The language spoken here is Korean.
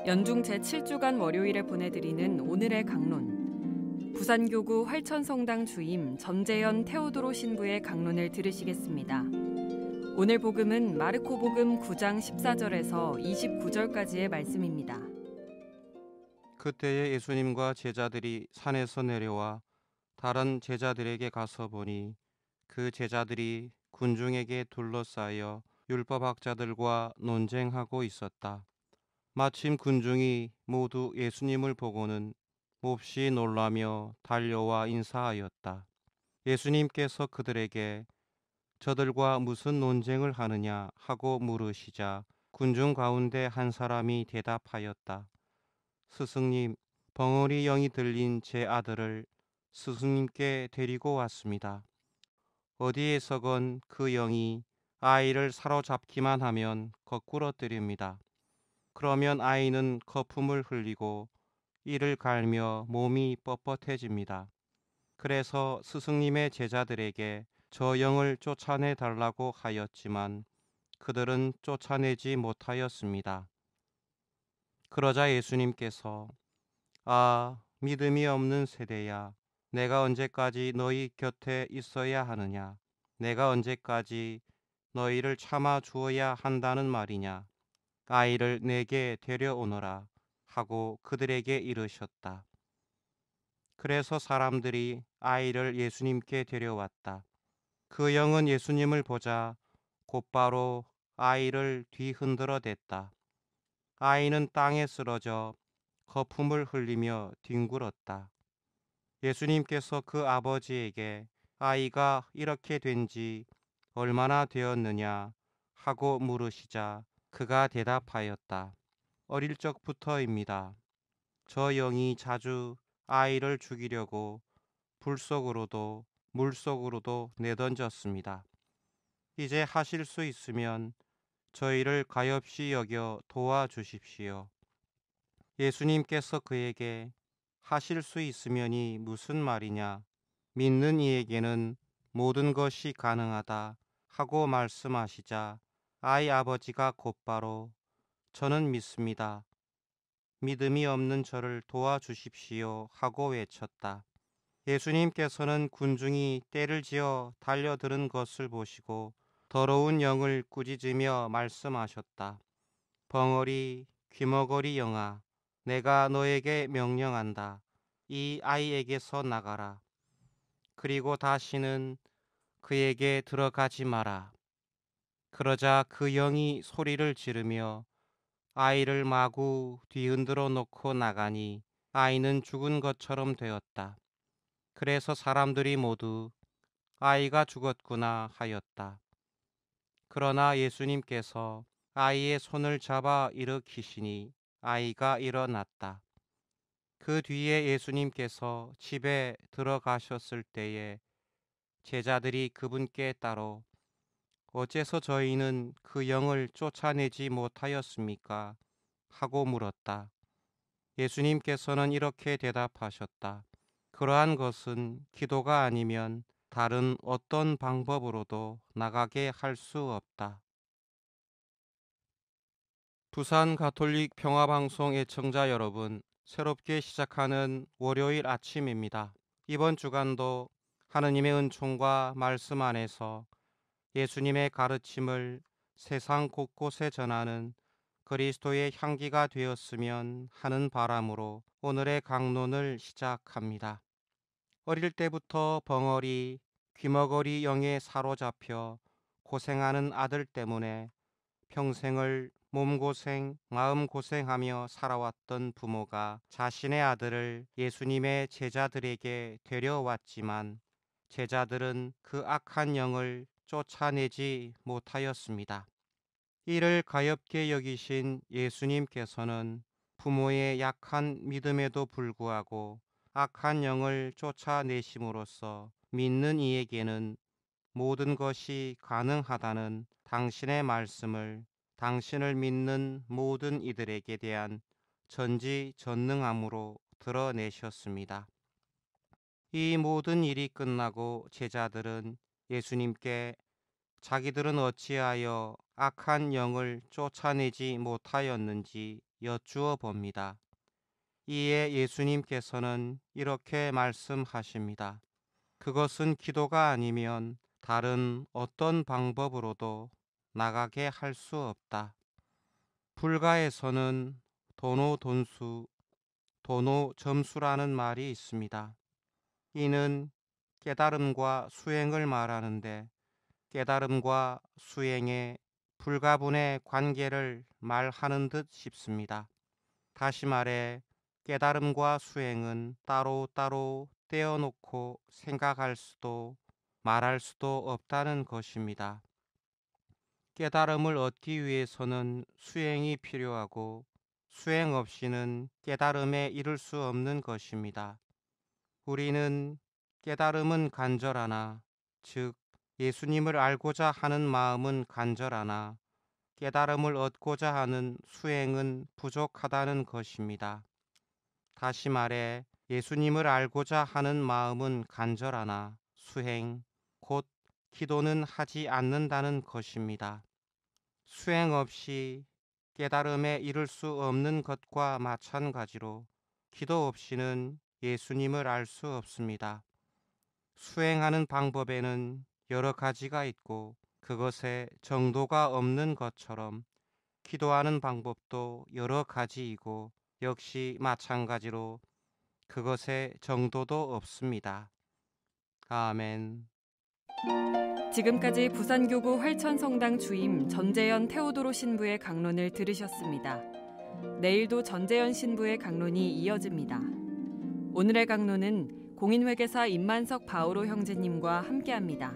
연중 제7주간 월요일에 보내드리는 오늘의 강론. 부산교구 활천성당 주임 전재현 테오도로 신부의 강론을 들으시겠습니다. 오늘 복음은 마르코 복음 9장 14절에서 29절까지의 말씀입니다. 그때에 예수님과 제자들이 산에서 내려와 다른 제자들에게 가서 보니 그 제자들이 군중에게 둘러싸여 율법학자들과 논쟁하고 있었다. 마침 군중이 모두 예수님을 보고는 몹시 놀라며 달려와 인사하였다. 예수님께서 그들에게 저들과 무슨 논쟁을 하느냐 하고 물으시자 군중 가운데 한 사람이 대답하였다. 스승님, 벙어리 영이 들린 제 아들을 스승님께 데리고 왔습니다. 어디에서건 그 영이 아이를 사로잡기만 하면 거꾸로 때립니다. 그러면 아이는 거품을 흘리고 이를 갈며 몸이 뻣뻣해집니다. 그래서 스승님의 제자들에게 저 영을 쫓아내 달라고 하였지만 그들은 쫓아내지 못하였습니다. 그러자 예수님께서 믿음이 없는 세대야, 내가 언제까지 너희 곁에 있어야 하느냐? 내가 언제까지 너희를 참아 주어야 한다는 말이냐? 아이를 내게 데려오너라 하고 그들에게 이르셨다. 그래서 사람들이 아이를 예수님께 데려왔다. 그 영은 예수님을 보자 곧바로 아이를 뒤흔들어 댔다. 아이는 땅에 쓰러져 거품을 흘리며 뒹굴었다. 예수님께서 그 아버지에게 아이가 이렇게 된 지 얼마나 되었느냐 하고 물으시자 그가 대답하였다. 어릴 적부터입니다. 저 영이 자주 아이를 죽이려고 불 속으로도 물 속으로도 내던졌습니다. 이제 하실 수 있으면 저희를 가엾이 여겨 도와주십시오. 예수님께서 그에게 하실 수 있으면이 무슨 말이냐? 믿는 이에게는 모든 것이 가능하다 하고 말씀하시자 아이 아버지가 곧바로 저는 믿습니다. 믿음이 없는 저를 도와주십시오 하고 외쳤다. 예수님께서는 군중이 떼를 지어 달려드는 것을 보시고 더러운 영을 꾸짖으며 말씀하셨다. 벙어리 귀머거리 영아, 내가 너에게 명령한다. 이 아이에게서 나가라. 그리고 다시는 그에게 들어가지 마라. 그러자 그 영이 소리를 지르며 아이를 마구 뒤흔들어 놓고 나가니 아이는 죽은 것처럼 되었다. 그래서 사람들이 모두 아이가 죽었구나 하였다. 그러나 예수님께서 아이의 손을 잡아 일으키시니 아이가 일어났다. 그 뒤에 예수님께서 집에 들어가셨을 때에 제자들이 그분께 따로 어째서 저희는 그 영을 쫓아내지 못하였습니까? 하고 물었다. 예수님께서는 이렇게 대답하셨다. 그러한 것은 기도가 아니면 다른 어떤 방법으로도 나가게 할 수 없다. 부산 가톨릭 평화방송 애청자 여러분, 새롭게 시작하는 월요일 아침입니다. 이번 주간도 하느님의 은총과 말씀 안에서 예수님의 가르침을 세상 곳곳에 전하는 그리스도의 향기가 되었으면 하는 바람으로 오늘의 강론을 시작합니다. 어릴 때부터 벙어리, 귀머거리 영에 사로잡혀 고생하는 아들 때문에 평생을 몸고생, 마음고생하며 살아왔던 부모가 자신의 아들을 예수님의 제자들에게 데려왔지만 제자들은 그 악한 영을 쫓아내지 못하였습니다. 이를 가엾게 여기신 예수님께서는 부모의 약한 믿음에도 불구하고 악한 영을 쫓아내심으로써 믿는 이에게는 모든 것이 가능하다는 당신의 말씀을 당신을 믿는 모든 이들에게 대한 전지전능함으로 드러내셨습니다. 이 모든 일이 끝나고 제자들은 예수님께 자기들은 어찌하여 악한 영을 쫓아내지 못하였는지 여쭈어 봅니다. 이에 예수님께서는 이렇게 말씀하십니다. 그것은 기도가 아니면 다른 어떤 방법으로도 나가게 할 수 없다. 불가에서는 도노돈수, 도노점수라는 말이 있습니다. 이는 깨달음과 수행을 말하는데 깨달음과 수행의 불가분의 관계를 말하는 듯 싶습니다. 다시 말해 깨달음과 수행은 따로따로 떼어놓고 생각할 수도 말할 수도 없다는 것입니다. 깨달음을 얻기 위해서는 수행이 필요하고 수행 없이는 깨달음에 이를 수 없는 것입니다. 우리는 깨달음은 간절하나, 즉 예수님을 알고자 하는 마음은 간절하나 깨달음을 얻고자 하는 수행은 부족하다는 것입니다. 다시 말해 예수님을 알고자 하는 마음은 간절하나 수행, 곧 기도는 하지 않는다는 것입니다. 수행 없이 깨달음에 이를 수 없는 것과 마찬가지로 기도 없이는 예수님을 알 수 없습니다. 수행하는 방법에는 여러 가지가 있고 그것에 정도가 없는 것처럼 기도하는 방법도 여러 가지이고 역시 마찬가지로 그것에 정도도 없습니다. 아멘. 지금까지 부산교구 활천성당 주임 전재현 테오도로 신부의 강론을 들으셨습니다. 내일도 전재현 신부의 강론이 이어집니다. 오늘의 강론은 공인회계사 임만석 바오로 형제님과 함께합니다.